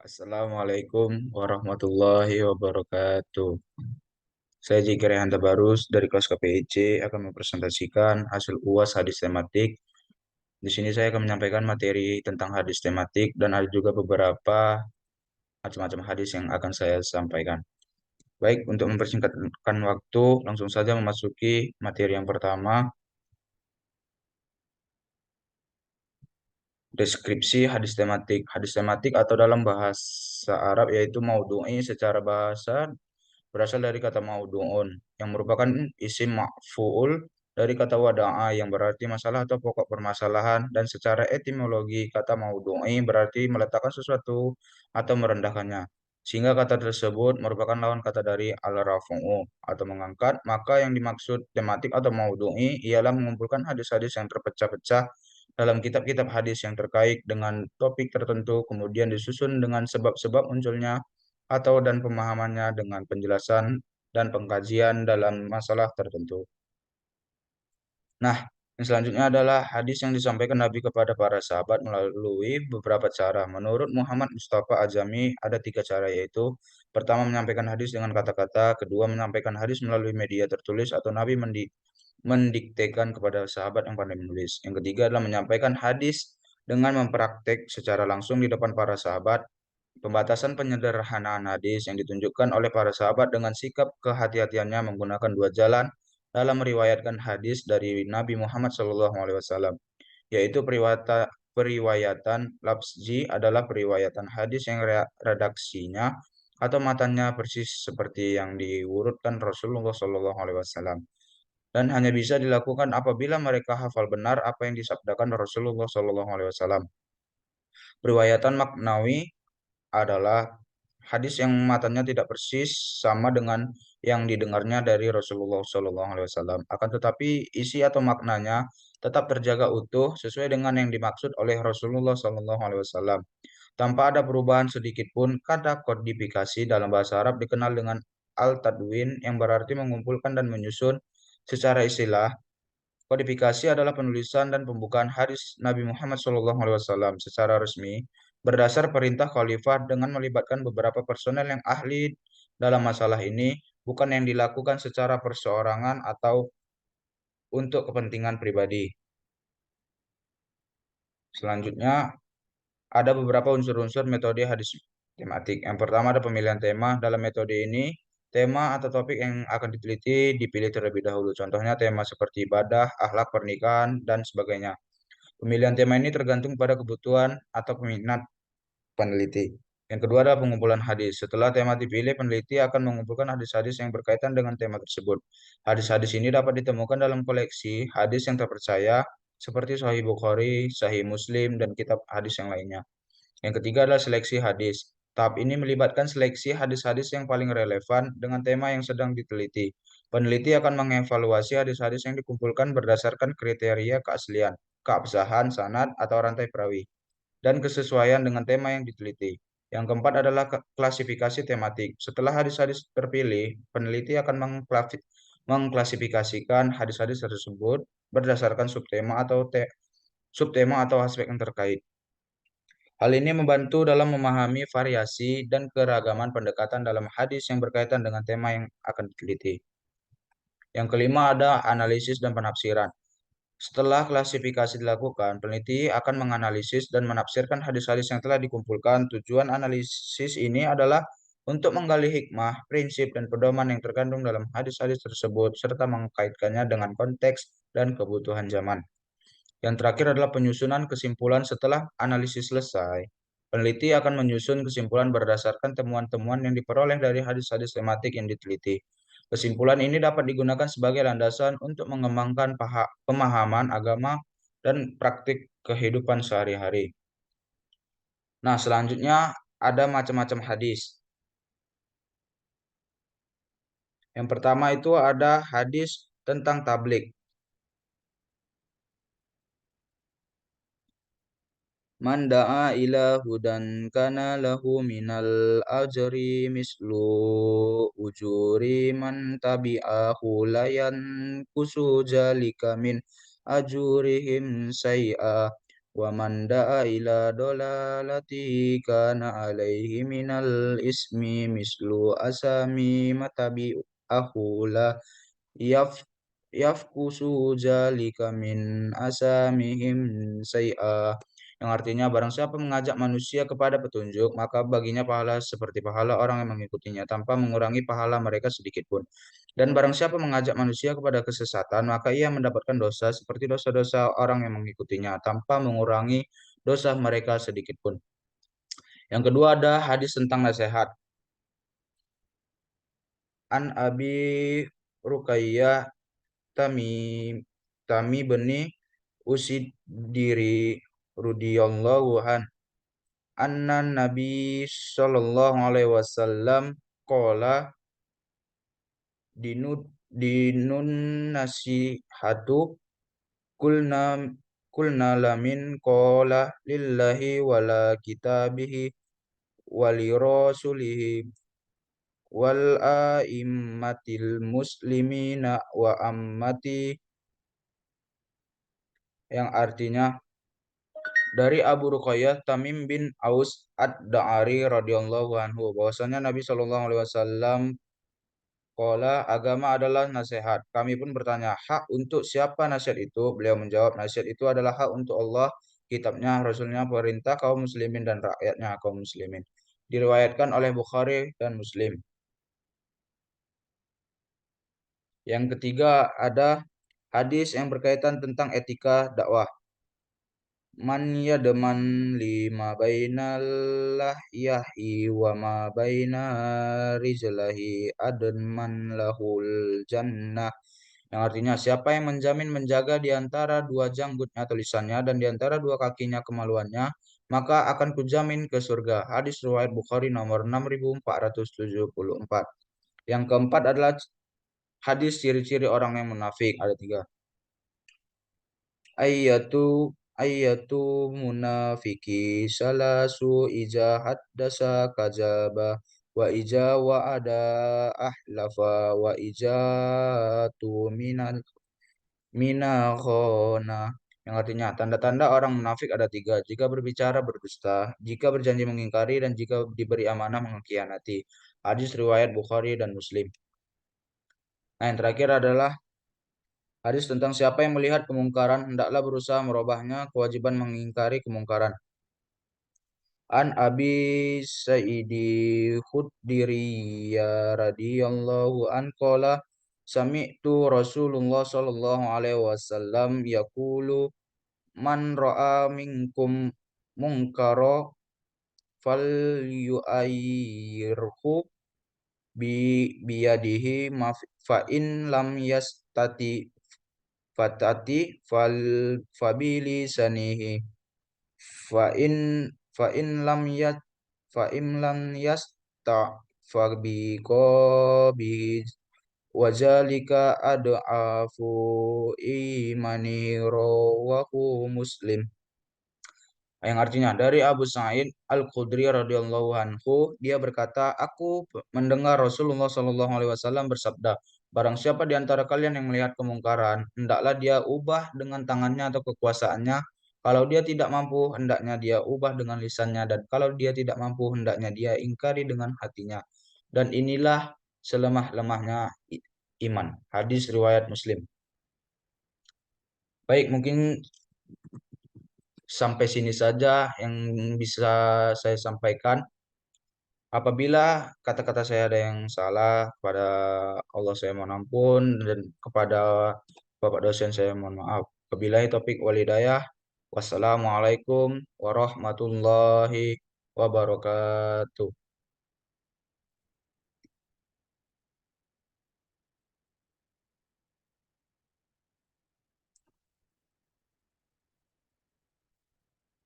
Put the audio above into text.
Assalamualaikum warahmatullahi wabarakatuh. Saya Jikri Rehan Tabarus dari kelas KPIC akan mempresentasikan hasil UAS hadis tematik. Di sini saya akan menyampaikan materi tentang hadis tematik dan ada juga beberapa macam-macam hadis yang akan saya sampaikan. Baik, untuk mempersingkatkan waktu, langsung saja memasuki materi yang pertama, deskripsi hadis tematik. Hadis tematik atau dalam bahasa Arab yaitu maudhu'i secara bahasa berasal dari kata maudu'un yang merupakan isim maf'ul dari kata wada'a yang berarti masalah atau pokok permasalahan, dan secara etimologi kata maudu'i berarti meletakkan sesuatu atau merendahkannya. Sehingga kata tersebut merupakan lawan kata dari al-rafu'u atau mengangkat, maka yang dimaksud tematik atau maudu'i ialah mengumpulkan hadis-hadis yang terpecah-pecah dalam kitab-kitab hadis yang terkait dengan topik tertentu, kemudian disusun dengan sebab-sebab munculnya atau dan pemahamannya dengan penjelasan dan pengkajian dalam masalah tertentu. Nah, yang selanjutnya adalah hadis yang disampaikan Nabi kepada para sahabat melalui beberapa cara. Menurut Muhammad Mustafa Azami, ada tiga cara, yaitu pertama menyampaikan hadis dengan kata-kata, kedua menyampaikan hadis melalui media tertulis atau Nabi mendiktekan kepada sahabat yang pandai menulis. Yang ketiga adalah menyampaikan hadis dengan mempraktek secara langsung di depan para sahabat. Pembatasan penyederhanaan hadis yang ditunjukkan oleh para sahabat dengan sikap kehati-hatiannya menggunakan dua jalan dalam meriwayatkan hadis dari Nabi Muhammad SAW, yaitu periwayatan lafzi adalah periwayatan hadis yang redaksinya atau matanya persis seperti yang diurutkan Rasulullah SAW, dan hanya bisa dilakukan apabila mereka hafal benar apa yang disabdakan Rasulullah SAW. Periwayatan maknawi adalah hadis yang matanya tidak persis sama dengan yang didengarnya dari Rasulullah SAW. Akan tetapi isi atau maknanya tetap terjaga utuh sesuai dengan yang dimaksud oleh Rasulullah SAW. Tanpa ada perubahan sedikit pun, kata kodifikasi dalam bahasa Arab dikenal dengan al-tadwin yang berarti mengumpulkan dan menyusun secara istilah. Kodifikasi adalah penulisan dan pembukaan hadis Nabi Muhammad SAW secara resmi berdasar perintah khalifah dengan melibatkan beberapa personel yang ahli dalam masalah ini, bukan yang dilakukan secara perseorangan atau untuk kepentingan pribadi. Selanjutnya, ada beberapa unsur-unsur metode hadis tematik. Yang pertama ada pemilihan tema. Dalam metode ini, tema atau topik yang akan diteliti dipilih terlebih dahulu. Contohnya tema seperti ibadah, akhlak, pernikahan, dan sebagainya. Pemilihan tema ini tergantung pada kebutuhan atau peminat peneliti. Yang kedua adalah pengumpulan hadis. Setelah tema dipilih, peneliti akan mengumpulkan hadis-hadis yang berkaitan dengan tema tersebut. Hadis-hadis ini dapat ditemukan dalam koleksi hadis yang terpercaya seperti Sahih Bukhari, Sahih Muslim, dan kitab hadis yang lainnya. Yang ketiga adalah seleksi hadis. Tahap ini melibatkan seleksi hadis-hadis yang paling relevan dengan tema yang sedang diteliti. Peneliti akan mengevaluasi hadis-hadis yang dikumpulkan berdasarkan kriteria keaslian, keabsahan, sanad, atau rantai perawi, dan kesesuaian dengan tema yang diteliti. Yang keempat adalah klasifikasi tematik. Setelah hadis-hadis terpilih, peneliti akan mengklasifikasikan hadis-hadis tersebut berdasarkan subtema atau aspek yang terkait. Hal ini membantu dalam memahami variasi dan keragaman pendekatan dalam hadis yang berkaitan dengan tema yang akan diteliti. Yang kelima ada analisis dan penafsiran. Setelah klasifikasi dilakukan, peneliti akan menganalisis dan menafsirkan hadis-hadis yang telah dikumpulkan. Tujuan analisis ini adalah untuk menggali hikmah, prinsip, dan pedoman yang terkandung dalam hadis-hadis tersebut, serta mengkaitkannya dengan konteks dan kebutuhan zaman. Yang terakhir adalah penyusunan kesimpulan. Setelah analisis selesai, peneliti akan menyusun kesimpulan berdasarkan temuan-temuan yang diperoleh dari hadis-hadis tematik yang diteliti. Kesimpulan ini dapat digunakan sebagai landasan untuk mengembangkan pemahaman agama dan praktik kehidupan sehari-hari. Nah, selanjutnya ada macam-macam hadis. Yang pertama itu ada hadis tentang tablik. Man da'a ila hudan kana lahu minal ajri mislu ujuri man tabi'ahu layan kusu jalika min ajurihim say'a wa man da'a ila dolalati kana alaihi minal ismi mislu asami matabi ahula yaf yafkusu zalika min asamihim say'a, yang artinya barang siapa mengajak manusia kepada petunjuk maka baginya pahala seperti pahala orang yang mengikutinya tanpa mengurangi pahala mereka sedikit pun, dan barang siapa mengajak manusia kepada kesesatan maka ia mendapatkan dosa seperti dosa-dosa orang yang mengikutinya tanpa mengurangi dosa mereka sedikit pun. Yang kedua ada hadis tentang nasihat. An Abi Ruqayyah Tamim Tami beni Usid diri radhiyallahu an anna Nabi sallallahu alaihi wasallam qala dinud dinun nasihatu kulna kulna lamin qala lillahi wala kitabihi wali rasulihi wal aimmatil muslimina wa ammati, yang artinya dari Abu Ruqayyah Tamim bin Aus Ad-Da'ari radhiyallahu anhu bahwasanya Nabi Shallallahu alaihi wasallam qala, agama adalah nasihat. Kami pun bertanya, hak untuk siapa nasihat itu? Beliau menjawab, nasihat itu adalah hak untuk Allah, kitabnya, rasulnya, perintah kaum muslimin dan rakyatnya kaum muslimin. Diriwayatkan oleh Bukhari dan Muslim. Yang ketiga ada hadis yang berkaitan tentang etika dakwah. Man yadman lima bainal lahyahi wa ma baina rijlahi adman lahul jannah, yang artinya siapa yang menjamin menjaga di antara dua janggutnya tulisannya dan di antara dua kakinya kemaluannya maka akan kujamin ke surga. Hadis riwayat Bukhari nomor 6474. Yang keempat adalah hadis ciri-ciri orang yang munafik, ada tiga. Ayyatu ayyatu munafiki salasu ija haddasa kajaba wa ija wa'ada ahlafa wa ija tu minakhona, yang artinya tanda-tanda orang munafik ada tiga: jika berbicara berdusta, jika berjanji mengingkari, dan jika diberi amanah mengkhianati. Hadis riwayat Bukhari dan Muslim. Nah, yang terakhir adalah hadis tentang siapa yang melihat kemungkaran, hendaklah berusaha merubahnya, kewajiban mengingkari kemungkaran. An Abi Sa'idi Khudri ya radhiyallahu an qala sami'tu Rasulullah sallallahu alaihi wasallam yaqulu man ra'a minkum munkara fal yu'ayyirhu bi biyadihi fa in lam yastati fatati fal fabili sanihi fa in fa in lam yat fa in lam yasta fa bi bi wazalika ad'afu imani rawahu Muslim, yang artinya dari Abu Sa'id Al-Khudri radhiyallahu anhu, dia berkata, aku mendengar Rasulullah Shallallahu alaihi wasallam bersabda, barang siapa di antara kalian yang melihat kemungkaran, hendaklah dia ubah dengan tangannya atau kekuasaannya. Kalau dia tidak mampu, hendaknya dia ubah dengan lisannya, dan kalau dia tidak mampu, hendaknya dia ingkari dengan hatinya. Dan inilah selemah-lemahnya iman. Hadis riwayat Muslim. Baik, mungkin sampai sini saja yang bisa saya sampaikan. Apabila kata-kata saya ada yang salah, kepada Allah saya mohon ampun, dan kepada Bapak dosen saya mohon maaf. Wabillahi taufik wal hidayah. Wassalamualaikum warahmatullahi wabarakatuh.